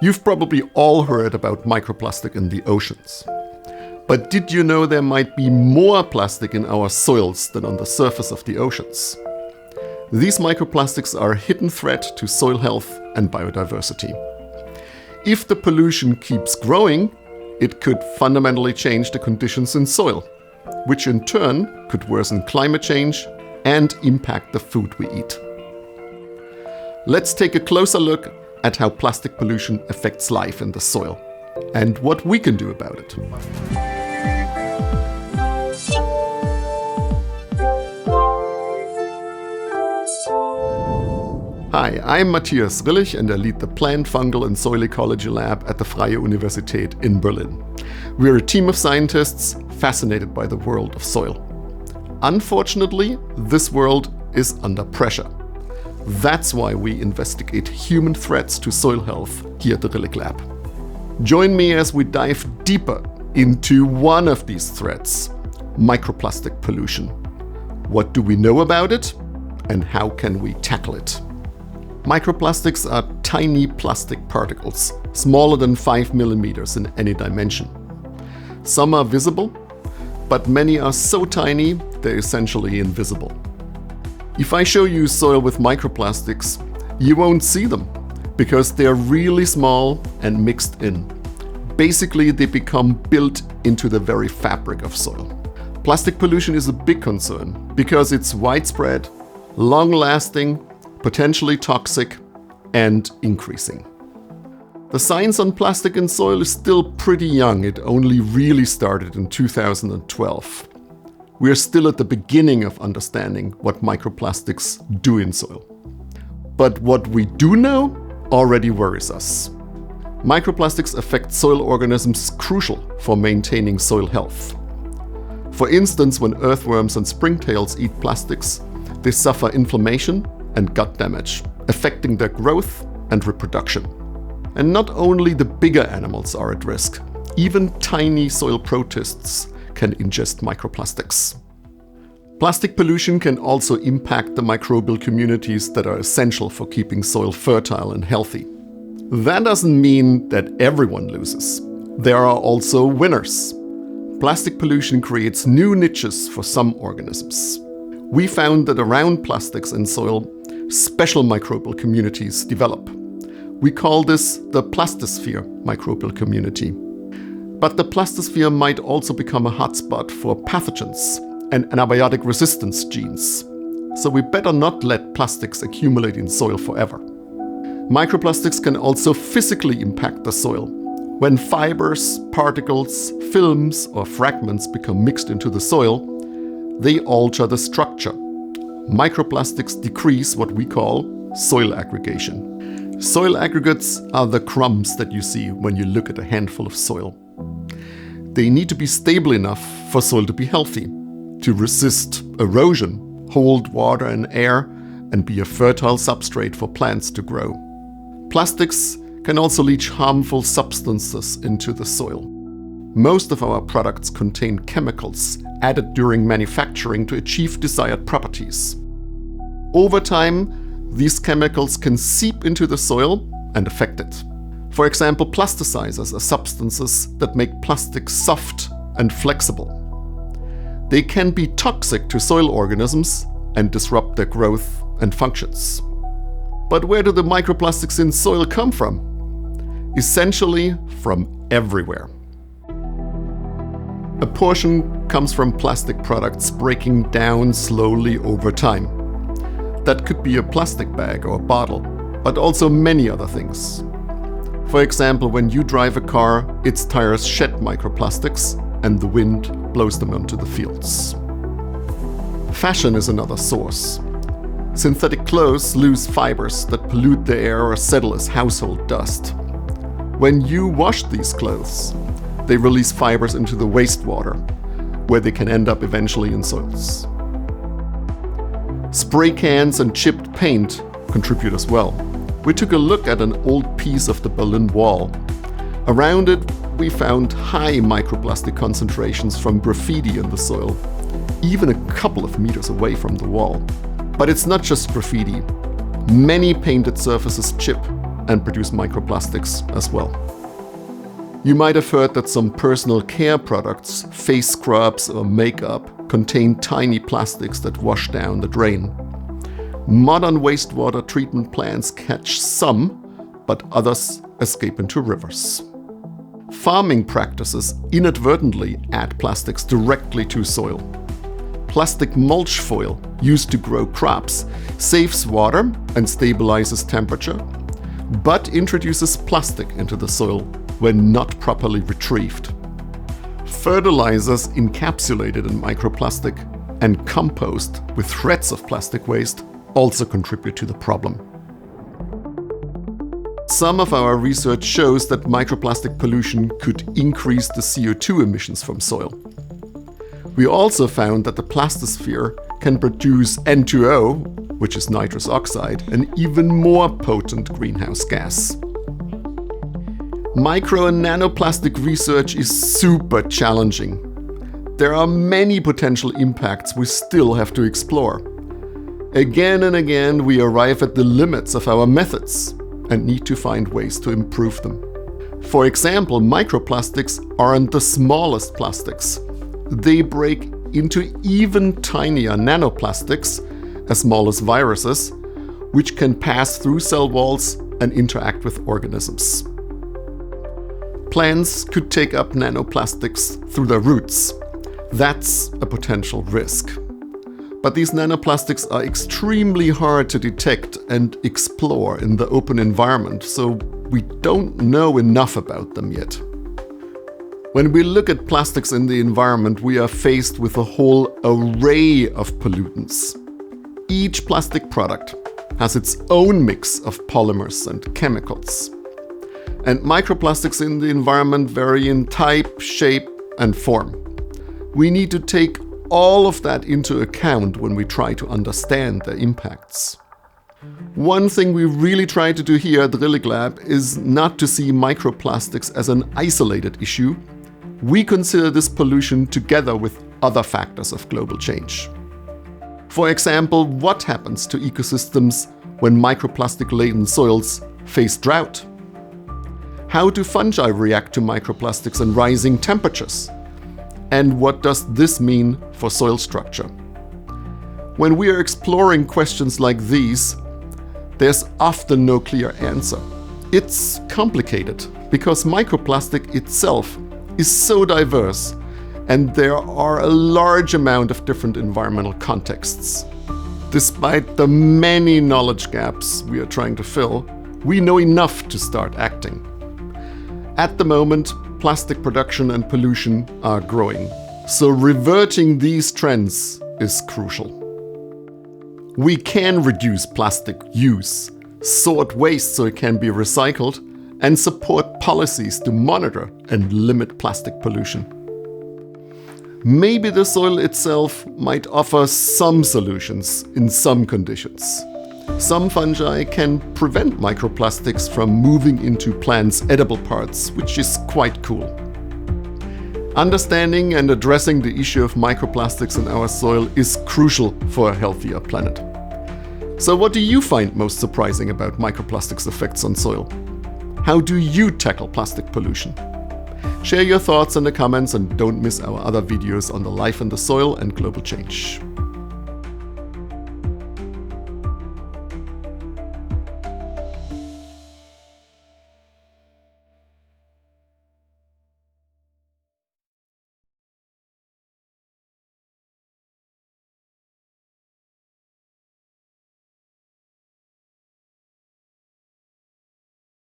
You've probably all heard about microplastic in the oceans. But did you know there might be more plastic in our soils than on the surface of the oceans? These microplastics are a hidden threat to soil health and biodiversity. If the pollution keeps growing, it could fundamentally change the conditions in soil, which in turn could worsen climate change and impact the food we eat. Let's take a closer look at how plastic pollution affects life in the soil and what we can do about it. Hi, I'm Matthias Rillig and I lead the Plant, Fungal and Soil Ecology Lab at the Freie Universität in Berlin. We're a team of scientists fascinated by the world of soil. Unfortunately, this world is under pressure. That's why we investigate human threats to soil health here at the Rillig Lab. Join me as we dive deeper into one of these threats, microplastic pollution. What do we know about it and how can we tackle it? Microplastics are tiny plastic particles, smaller than 5 millimeters in any dimension. Some are visible, but many are so tiny they're essentially invisible. If I show you soil with microplastics, you won't see them because they're really small and mixed in. Basically, they become built into the very fabric of soil. Plastic pollution is a big concern because it's widespread, long-lasting, potentially toxic, and increasing. The science on plastic in soil is still pretty young. It only really started in 2012. We are still at the beginning of understanding what microplastics do in soil. But what we do know already worries us. Microplastics affect soil organisms crucial for maintaining soil health. For instance, when earthworms and springtails eat plastics, they suffer inflammation and gut damage, affecting their growth and reproduction. And not only the bigger animals are at risk, even tiny soil protists can ingest microplastics. Plastic pollution can also impact the microbial communities that are essential for keeping soil fertile and healthy. That doesn't mean that everyone loses. There are also winners. Plastic pollution creates new niches for some organisms. We found that around plastics in soil, special microbial communities develop. We call this the plastosphere microbial community. But the plastosphere might also become a hotspot for pathogens and antibiotic resistance genes. So we better not let plastics accumulate in soil forever. Microplastics can also physically impact the soil. When fibers, particles, films or fragments become mixed into the soil, they alter the structure. Microplastics decrease what we call soil aggregation. Soil aggregates are the crumbs that you see when you look at a handful of soil. They need to be stable enough for soil to be healthy, to resist erosion, hold water and air, and be a fertile substrate for plants to grow. Plastics can also leach harmful substances into the soil. Most of our products contain chemicals added during manufacturing to achieve desired properties. Over time, these chemicals can seep into the soil and affect it. For example, plasticizers are substances that make plastic soft and flexible. They can be toxic to soil organisms and disrupt their growth and functions. But where do the microplastics in soil come from? Essentially from everywhere. A portion comes from plastic products breaking down slowly over time. That could be a plastic bag or bottle, but also many other things. For example, when you drive a car, its tires shed microplastics and the wind blows them onto the fields. Fashion is another source. Synthetic clothes lose fibers that pollute the air or settle as household dust. When you wash these clothes, they release fibers into the wastewater, where they can end up eventually in soils. Spray cans and chipped paint contribute as well. We took a look at an old piece of the Berlin Wall. Around it, we found high microplastic concentrations from graffiti in the soil, even a couple of meters away from the wall. But it's not just graffiti. Many painted surfaces chip, and produce microplastics as well. You might have heard that some personal care products, face scrubs or makeup, contain tiny plastics that wash down the drain. Modern wastewater treatment plants catch some, but others escape into rivers. Farming practices inadvertently add plastics directly to soil. Plastic mulch foil used to grow crops saves water and stabilizes temperature, but introduces plastic into the soil when not properly retrieved. Fertilizers encapsulated in microplastic and compost with threads of plastic waste also contribute to the problem. Some of our research shows that microplastic pollution could increase the CO2 emissions from soil. We also found that the plastosphere can produce N2O, which is nitrous oxide, an even more potent greenhouse gas. Micro and nanoplastic research is super challenging. There are many potential impacts we still have to explore. Again and again, we arrive at the limits of our methods and need to find ways to improve them. For example, microplastics aren't the smallest plastics. They break into even tinier nanoplastics, as small as viruses, which can pass through cell walls and interact with organisms. Plants could take up nanoplastics through their roots. That's a potential risk. But these nanoplastics are extremely hard to detect and explore in the open environment, so we don't know enough about them yet. When we look at plastics in the environment, we are faced with a whole array of pollutants. Each plastic product has its own mix of polymers and chemicals. And microplastics in the environment vary in type, shape, and form. We need to take all of that into account when we try to understand their impacts. One thing we really try to do here at Rillig Lab is not to see microplastics as an isolated issue. We consider this pollution together with other factors of global change. For example, what happens to ecosystems when microplastic-laden soils face drought? How do fungi react to microplastics and rising temperatures? And what does this mean for soil structure? When we are exploring questions like these, there's often no clear answer. It's complicated because microplastic itself is so diverse and there are a large amount of different environmental contexts. Despite the many knowledge gaps we are trying to fill, we know enough to start acting. At the moment, plastic production and pollution are growing, so reverting these trends is crucial. We can reduce plastic use, sort waste so it can be recycled, and support policies to monitor and limit plastic pollution. Maybe the soil itself might offer some solutions in some conditions. Some fungi can prevent microplastics from moving into plants' edible parts, which is quite cool. Understanding and addressing the issue of microplastics in our soil is crucial for a healthier planet. So what do you find most surprising about microplastics' effects on soil? How do you tackle plastic pollution? Share your thoughts in the comments and don't miss our other videos on the life in the soil and global change.